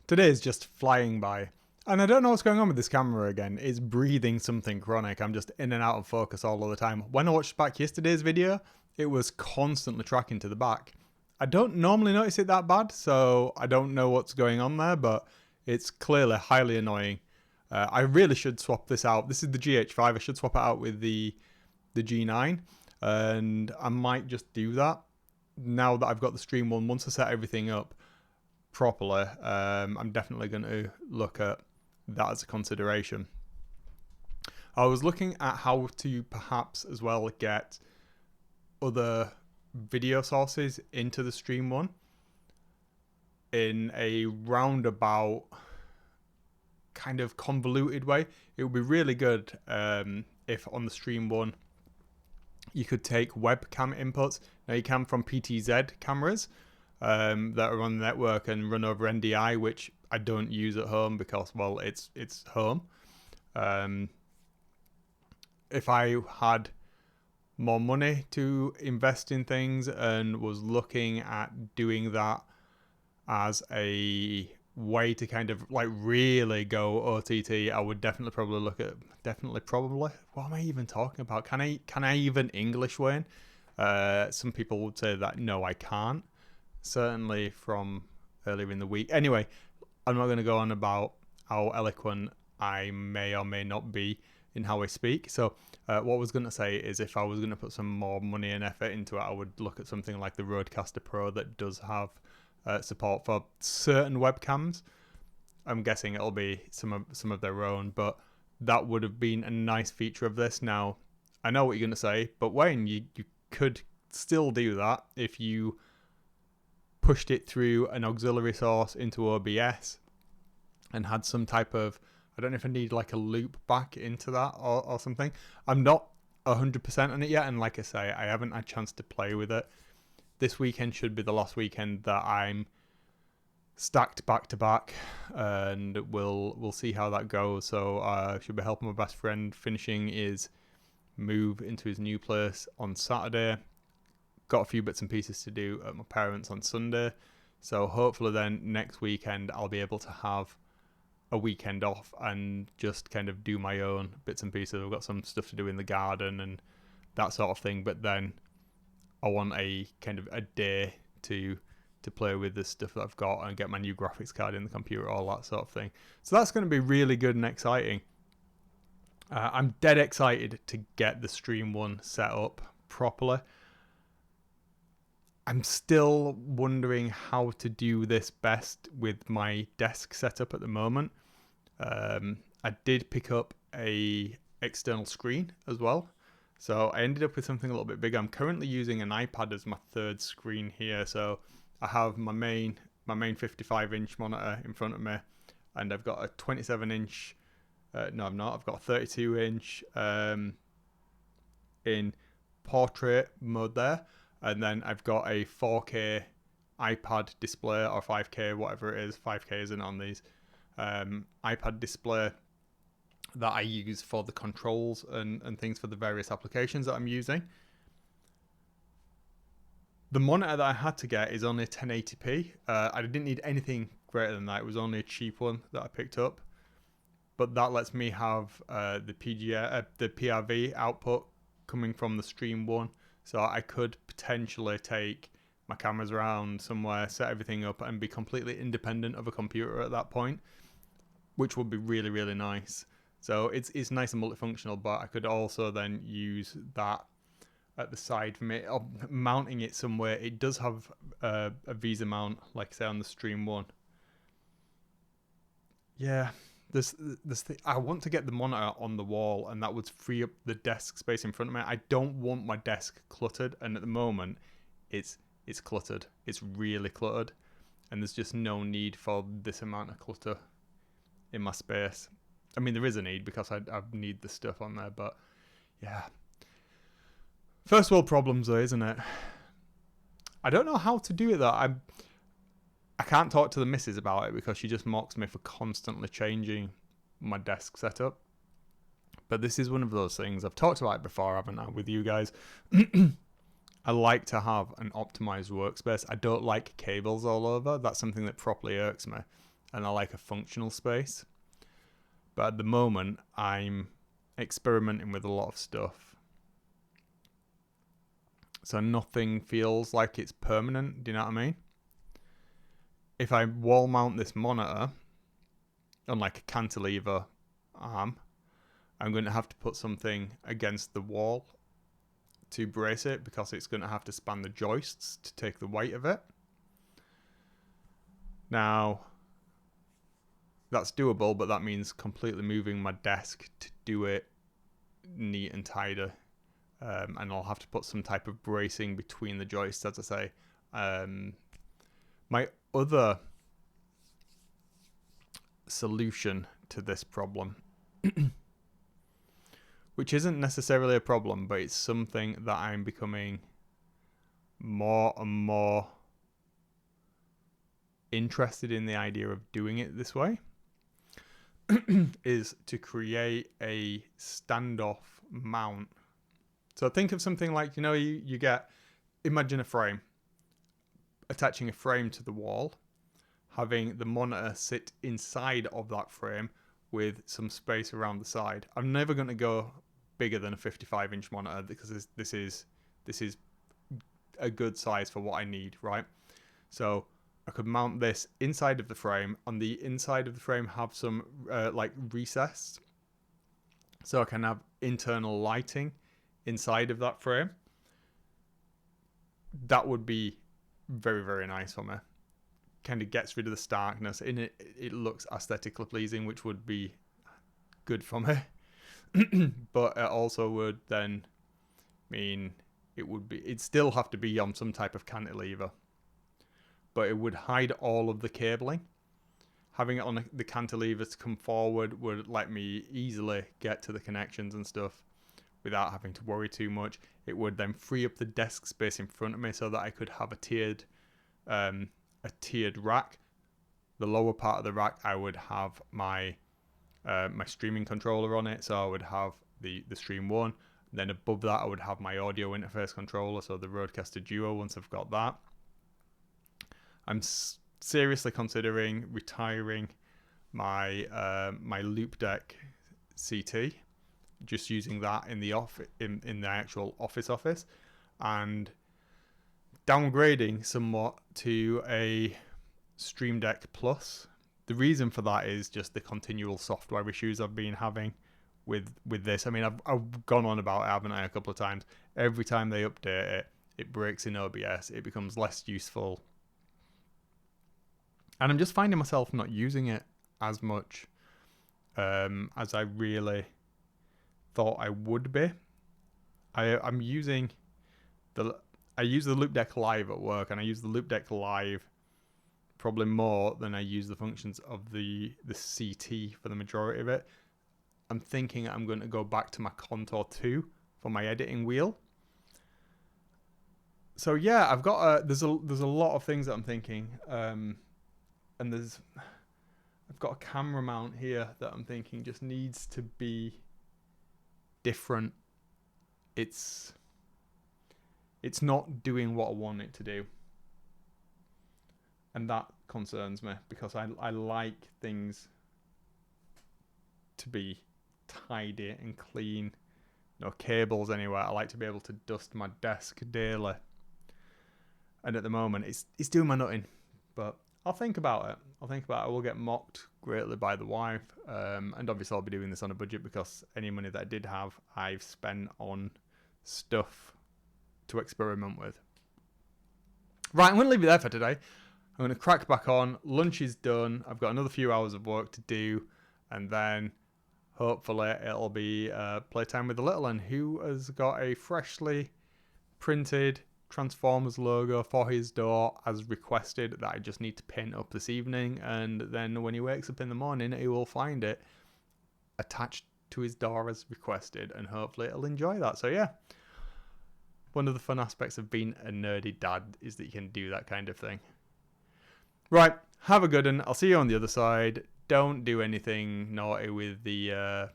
Today is just flying by. And I don't know what's going on with this camera again. It's breathing something chronic. I'm just in and out of focus all of the time. When I watched back yesterday's video, it was constantly tracking to the back. I don't normally notice it that bad, so I don't know what's going on there, but it's clearly highly annoying. I really should swap this out. This is the GH5. I should swap it out with the G9, and I might just do that now that I've got the Stream 1. Once I set everything up properly, I'm definitely going to look at that as a consideration. I was looking at how to perhaps as well get other video sources into the Stream 1 in a roundabout kind of convoluted way. It would be really good if on the Stream 1 you could take webcam inputs. Now you can from PTZ cameras that are on the network and run over NDI, which I don't use at home because, well, it's home. If I had more money to invest in things and was looking at doing that as a way to kind of like really go OTT, I would definitely probably look at what am I even talking about? Can I even English, Wayne? Some people would say that no, I can't. Certainly from earlier in the week. Anyway, I'm not going to go on about how eloquent I may or may not be in how I speak. So what I was going to say is if I was going to put some more money and effort into it, I would look at something like the Rodecaster Pro that does have support for certain webcams. I'm guessing it'll be some of their own, but that would have been a nice feature of this. Now, I know what you're going to say, but Wayne, you could still do that if you pushed it through an auxiliary source into OBS and had some type of, I don't know if I need like a loop back into that or something. I'm not 100% on it yet, and like I say, I haven't had a chance to play with it. This weekend should be the last weekend that I'm stacked back to back, and we'll see how that goes. So I should be helping my best friend finishing his move into his new place on Saturday. Got a few bits and pieces to do at my parents' on Sunday. So hopefully then next weekend I'll be able to have a weekend off and just kind of do my own bits and pieces. I've got some stuff to do in the garden and that sort of thing, but then I want a kind of a day to play with the stuff that I've got and get my new graphics card in the computer, all that sort of thing. So that's going to be really good and exciting. I'm dead excited to get the Stream 1 set up properly. I'm still wondering how to do this best with my desk setup at the moment. I did pick up a external screen as well. So I ended up with something a little bit bigger. I'm currently using an iPad as my third screen here. So I have my main 55-inch monitor in front of me, and I've got a 27-inch. No, I'm not. I've got a 32-inch in portrait mode there, and then I've got a 4K iPad display or 5K, whatever it is. 5K isn't on these iPad display that I use for the controls and things for the various applications that I'm using. The monitor that I had to get is only 1080p. I didn't need anything greater than that. It was only a cheap one that I picked up. But that lets me have the PRV output coming from the Stream 1. So I could potentially take my cameras around somewhere, set everything up, and be completely independent of a computer at that point, which would be really, really nice. So it's nice and multifunctional, but I could also then use that at the side for me, or mounting it somewhere. It does have a Visa mount, like say on the Stream 1. Yeah, this thing, I want to get the monitor on the wall, and that would free up the desk space in front of me. I don't want my desk cluttered, and at the moment, it's cluttered. It's really cluttered, and there's just no need for this amount of clutter in my space. I mean, there is a need because I need the stuff on there, but yeah. First world problems though, isn't it? I don't know how to do it though. I can't talk to the missus about it because she just mocks me for constantly changing my desk setup. But this is one of those things. I've talked about it before, haven't I, with you guys? I like to have an optimized workspace. I don't like cables all over. That's something that properly irks me. and I like a functional space. But at the moment, I'm experimenting with a lot of stuff. So nothing feels like it's permanent, do you know what I mean? If I wall mount this monitor on like a cantilever arm, I'm going to have to put something against the wall to brace it, because it's going to have to span the joists to take the weight of it. Now, that's doable, but that means completely moving my desk to do it neat and tidy. And I'll have to put some type of bracing between the joists, as I say. My other solution to this problem, which isn't necessarily a problem, but it's something that I'm becoming more and more interested in the idea of doing it this way, is to create a standoff mount. So think of something like, imagine a frame, attaching a frame to the wall, having the monitor sit inside of that frame with some space around the side. I'm never going to go bigger than a 55-inch monitor, because this is a good size for what I need, right? So I could mount this inside of the frame. On the inside of the frame, have some recess, so I can have internal lighting inside of that frame. That would be very, very nice for me. Kind of gets rid of the starkness in it. It looks aesthetically pleasing, which would be good for me. But it also would then mean it'd still have to be on some type of cantilever, but it would hide all of the cabling. Having it on the cantilever to come forward would let me easily get to the connections and stuff without having to worry too much. It would then free up the desk space in front of me so that I could have a tiered rack. The lower part of the rack, I would have my streaming controller on it, so I would have the Stream 1. Then above that, I would have my audio interface controller, so the Rodecaster Duo. Once I've got that, I'm seriously considering retiring my my Loop Deck CT, just using that in the in the actual office, and downgrading somewhat to a Stream Deck Plus. The reason for that is just the continual software issues I've been having with this. I mean, I've gone on about it, haven't I, a couple of times. Every time they update it, it breaks in OBS. It becomes less useful. And I'm just finding myself not using it as much as I really thought I would be. I use the Loop Deck Live at work, and I use the Loop Deck Live probably more than I use the functions of the CT for the majority of it. I'm thinking I'm going to go back to my Contour 2 for my editing wheel. So yeah, I've got there's a lot of things that I'm thinking, and I've got a camera mount here that I'm thinking just needs to be different. It's not doing what I want it to do, and that concerns me, because I like things to be tidy and clean. No cables anywhere. I like to be able to dust my desk daily, and at the moment it's doing my nutting. But I'll think about it. I will get mocked greatly by the wife, and obviously I'll be doing this on a budget, because any money that I did have, I've spent on stuff to experiment with. Right, I'm going to leave it there for today. I'm going to crack back on. Lunch is done. I've got another few hours of work to do, and then hopefully it'll be playtime with the little one, who has got a freshly printed Transformers logo for his door as requested, that I just need to paint up this evening, and then when he wakes up in the morning, he will find it attached to his door as requested, and hopefully it'll enjoy that. So yeah, one of the fun aspects of being a nerdy dad is that you can do that kind of thing. Right, have a good one. I'll see you on the other side. Don't do anything naughty with the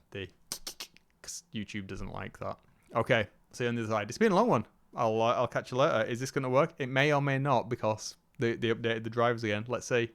'cause YouTube doesn't like that. Okay, see you on the other side. It's been a long one. I'll catch you later. Is this going to work? It may or may not, because they updated the drivers again. Let's see.